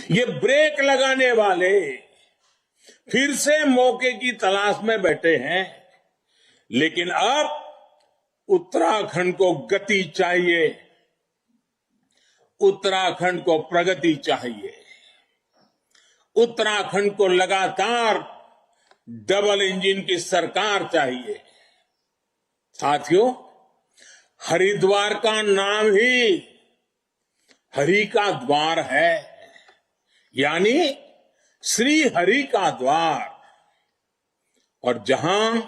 ये ब्रेक लगाने वाले फिर से मौके की तलाश में बैठे हैं, लेकिन अब उत्तराखंड को गति चाहिए, उत्तराखंड को प्रगति चाहिए, उत्तराखंड को लगातार डबल इंजन की सरकार चाहिए। साथियों, हरिद्वार का नाम ही हरि का द्वार है, यानी श्री हरि का द्वार। और जहां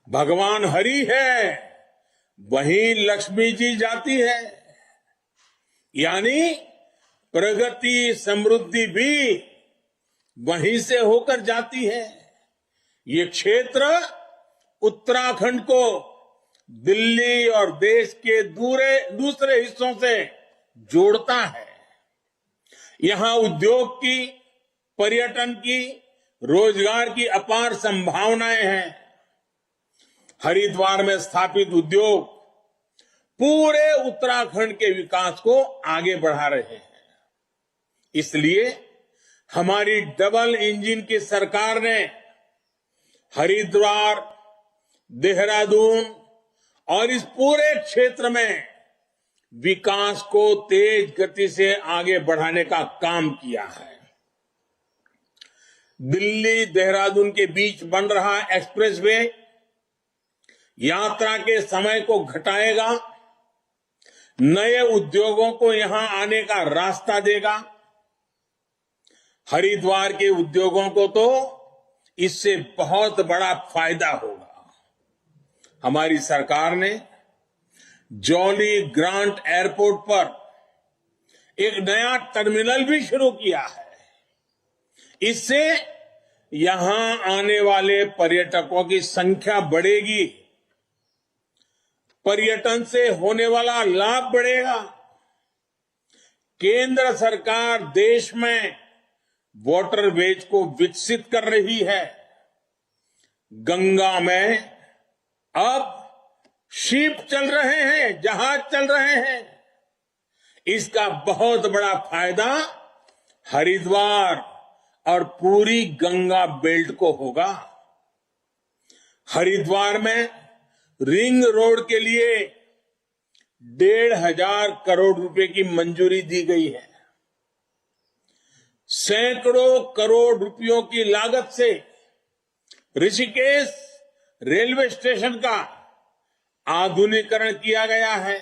भगवान हरि है, वहीं लक्ष्मी जी जाती है, यानी प्रगति समृद्धि भी वहीं से होकर जाती है। ये क्षेत्र उत्तराखंड को दिल्ली और देश के दूसरे हिस्सों से जोड़ता है। यहां उद्योग की, पर्यटन की, रोजगार की अपार संभावनाएं हैं। हरिद्वार में स्थापित उद्योग पूरे उत्तराखंड के विकास को आगे बढ़ा रहे हैं। इसलिए हमारी डबल इंजन की सरकार ने हरिद्वार, देहरादून और इस पूरे क्षेत्र में विकास को तेज गति से आगे बढ़ाने का काम किया है। दिल्ली देहरादून के बीच बन रहा एक्सप्रेसवे यात्रा के समय को घटाएगा, नए उद्योगों को यहां आने का रास्ता देगा। हरिद्वार के उद्योगों को तो इससे बहुत बड़ा फायदा होगा। हमारी सरकार ने जॉली ग्रांट एयरपोर्ट पर एक नया टर्मिनल भी शुरू किया है। इससे यहां आने वाले पर्यटकों की संख्या बढ़ेगी, पर्यटन से होने वाला लाभ बढ़ेगा। केंद्र सरकार देश में वाटरवेज को विकसित कर रही है। गंगा में अब शिप चल रहे हैं, जहाज चल रहे हैं। इसका बहुत बड़ा फायदा हरिद्वार और पूरी गंगा बेल्ट को होगा। हरिद्वार में रिंग रोड के लिए 1,500 करोड़ रुपए की मंजूरी दी गई है। सैकड़ों करोड़ रुपयों की लागत से ऋषिकेश रेलवे स्टेशन का आधुनिकीकरण किया गया है।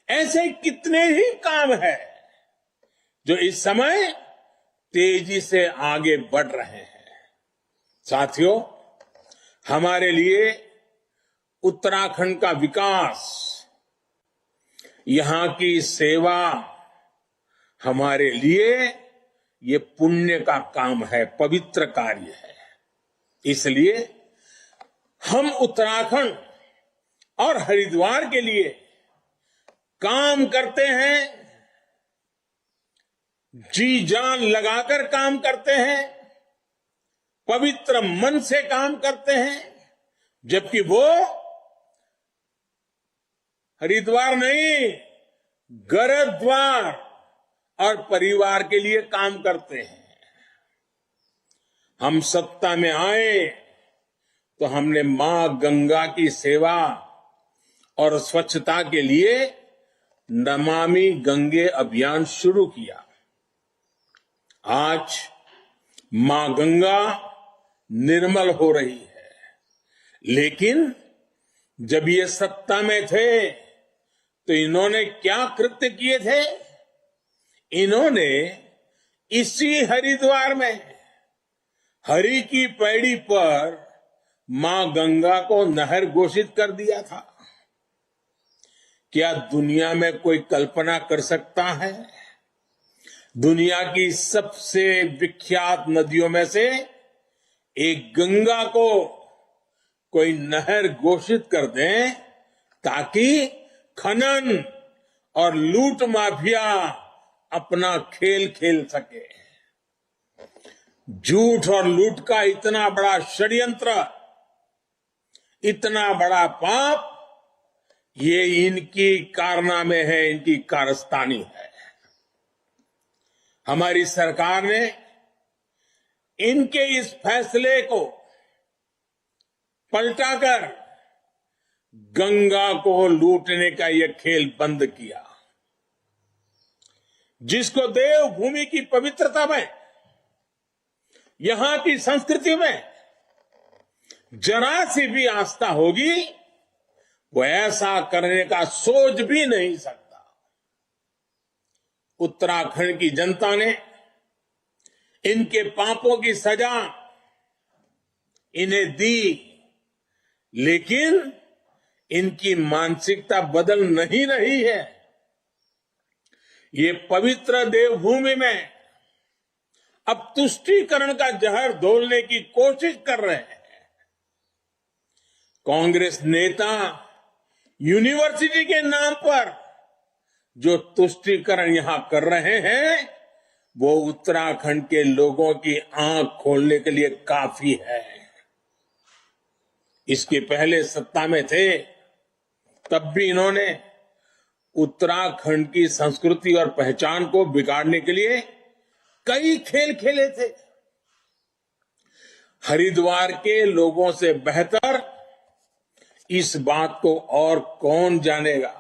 ऐसे कितने ही काम है जो इस समय तेजी से आगे बढ़ रहे हैं। साथियों, हमारे लिए उत्तराखंड का विकास, यहां की सेवा हमारे लिए ये पुण्य का काम है, पवित्र कार्य है। इसलिए हम उत्तराखंड और हरिद्वार के लिए काम करते हैं, जी जान लगाकर काम करते हैं, पवित्र मन से काम करते हैं, जबकि वो हरिद्वार नहीं, गरद्वार और परिवार के लिए काम करते हैं। हम सत्ता में आए तो हमने मां गंगा की सेवा और स्वच्छता के लिए नमामि गंगे अभियान शुरू किया। आज मां गंगा निर्मल हो रही है, लेकिन जब ये सत्ता में थे तो इन्होंने क्या कृत्य किए थे? इन्होंने इसी हरिद्वार में हरि की पैड़ी पर मां गंगा को नहर घोषित कर दिया था। क्या दुनिया में कोई कल्पना कर सकता है? दुनिया की सबसे विख्यात नदियों में से एक गंगा को कोई नहर घोषित कर दें ताकि खनन और लूट माफिया अपना खेल खेल सके। झूठ और लूट का इतना बड़ा षड्यंत्र, इतना बड़ा पाप, ये इनकी कारनामे है, इनकी कारस्तानी है। हमारी सरकार ने इनके इस फैसले को पलटाकर गंगा को लूटने का यह खेल बंद किया, जिसको देवभूमि की पवित्रता में, यहां की संस्कृति में जरा सी भी आस्था होगी, वो ऐसा करने का सोच भी नहीं सकता। उत्तराखंड की जनता ने इनके पापों की सजा इन्हें दी, लेकिन इनकी मानसिकता बदल नहीं रही है। ये पवित्र देवभूमि में अब तुष्टीकरण का जहर घोलने की कोशिश कर रहे हैं। कांग्रेस नेता यूनिवर्सिटी के नाम पर जो तुष्टीकरण यहां कर रहे हैं, वो उत्तराखंड के लोगों की आंख खोलने के लिए काफी है। इसके पहले सत्ता में थे, तब भी इन्होंने उत्तराखंड की संस्कृति और पहचान को बिगाड़ने के लिए कई खेल खेले थे। हरिद्वार के लोगों से बेहतर इस बात को और कौन जानेगा।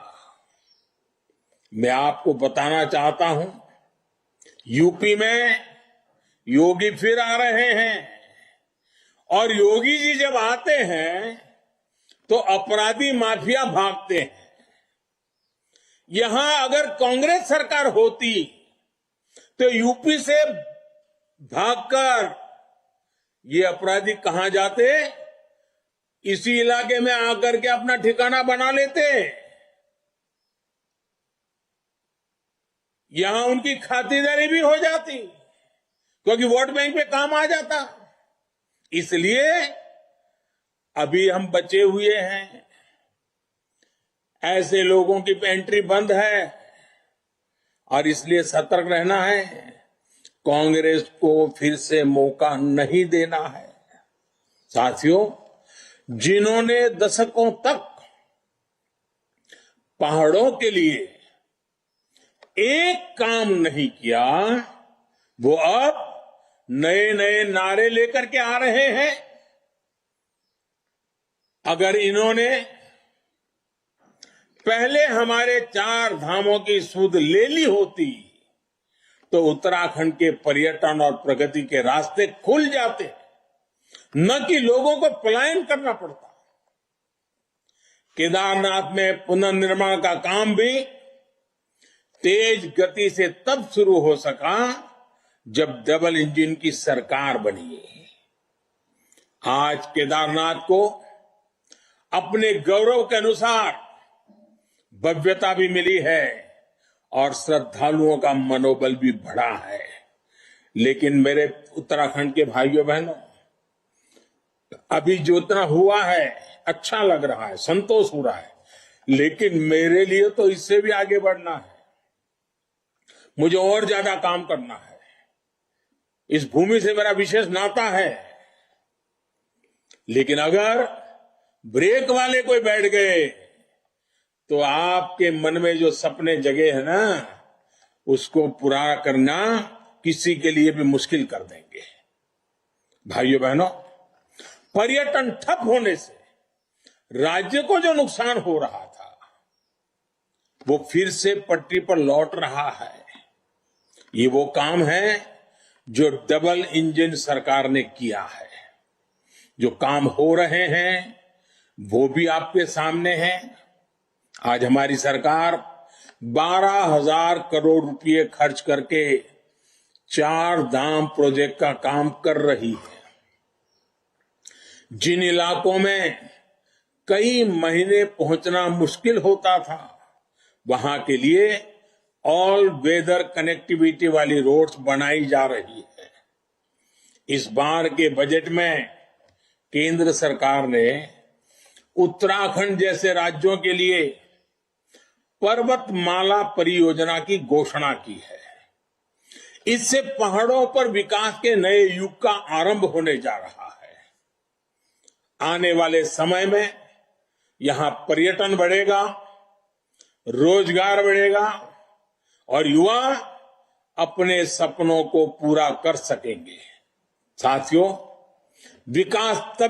मैं आपको बताना चाहता हूं, यूपी में योगी फिर आ रहे हैं, और योगी जी जब आते हैं तो अपराधी माफिया भागते हैं। यहां अगर कांग्रेस सरकार होती तो यूपी से भागकर ये अपराधी कहां जाते? इसी इलाके में आकर के अपना ठिकाना बना लेते। यहां उनकी खातिरदारी भी हो जाती, क्योंकि वोट बैंक पे काम आ जाता। इसलिए अभी हम बचे हुए हैं। ऐसे लोगों की एंट्री बंद है, और इसलिए सतर्क रहना है। कांग्रेस को फिर से मौका नहीं देना है। साथियों, जिन्होंने दशकों तक पहाड़ों के लिए एक काम नहीं किया, वो अब नए नए नारे लेकर के आ रहे हैं। अगर इन्होंने पहले हमारे 4 धामों की सुध ले ली होती तो उत्तराखंड के पर्यटन और प्रगति के रास्ते खुल जाते, न कि लोगों को पलायन करना पड़ता। केदारनाथ में पुनर्निर्माण का काम भी तेज गति से तब शुरू हो सका जब डबल इंजन की सरकार बनी। आज केदारनाथ को अपने गौरव के अनुसार भव्यता भी मिली है और श्रद्धालुओं का मनोबल भी बढ़ा है। लेकिन मेरे उत्तराखंड के भाइयों बहनों, अभी जो इतना हुआ है अच्छा लग रहा है, संतोष हो रहा है, लेकिन मेरे लिए तो इससे भी आगे बढ़ना है। मुझे और ज्यादा काम करना है। इस भूमि से मेरा विशेष नाता है। लेकिन अगर ब्रेक वाले कोई बैठ गए तो आपके मन में जो सपने जगे हैं ना, उसको पूरा करना किसी के लिए भी मुश्किल कर देंगे। भाइयों बहनों, पर्यटन ठप होने से राज्य को जो नुकसान हो रहा था, वो फिर से पटरी पर लौट रहा है। ये वो काम है जो डबल इंजन सरकार ने किया है। जो काम हो रहे हैं वो भी आपके सामने हैं। आज हमारी सरकार 12,000 करोड़ रुपए खर्च करके 4 धाम प्रोजेक्ट का काम कर रही है। जिन इलाकों में कई महीने पहुंचना मुश्किल होता था, वहां के लिए ऑल वेदर कनेक्टिविटी वाली रोड्स बनाई जा रही है। इस बार के बजट में केंद्र सरकार ने उत्तराखंड जैसे राज्यों के लिए पर्वतमाला परियोजना की घोषणा की है। इससे पहाड़ों पर विकास के नए युग का आरंभ होने जा रहा है। आने वाले समय में यहां पर्यटन बढ़ेगा, रोजगार बढ़ेगा और युवा अपने सपनों को पूरा कर सकेंगे। साथियों, विकास तभी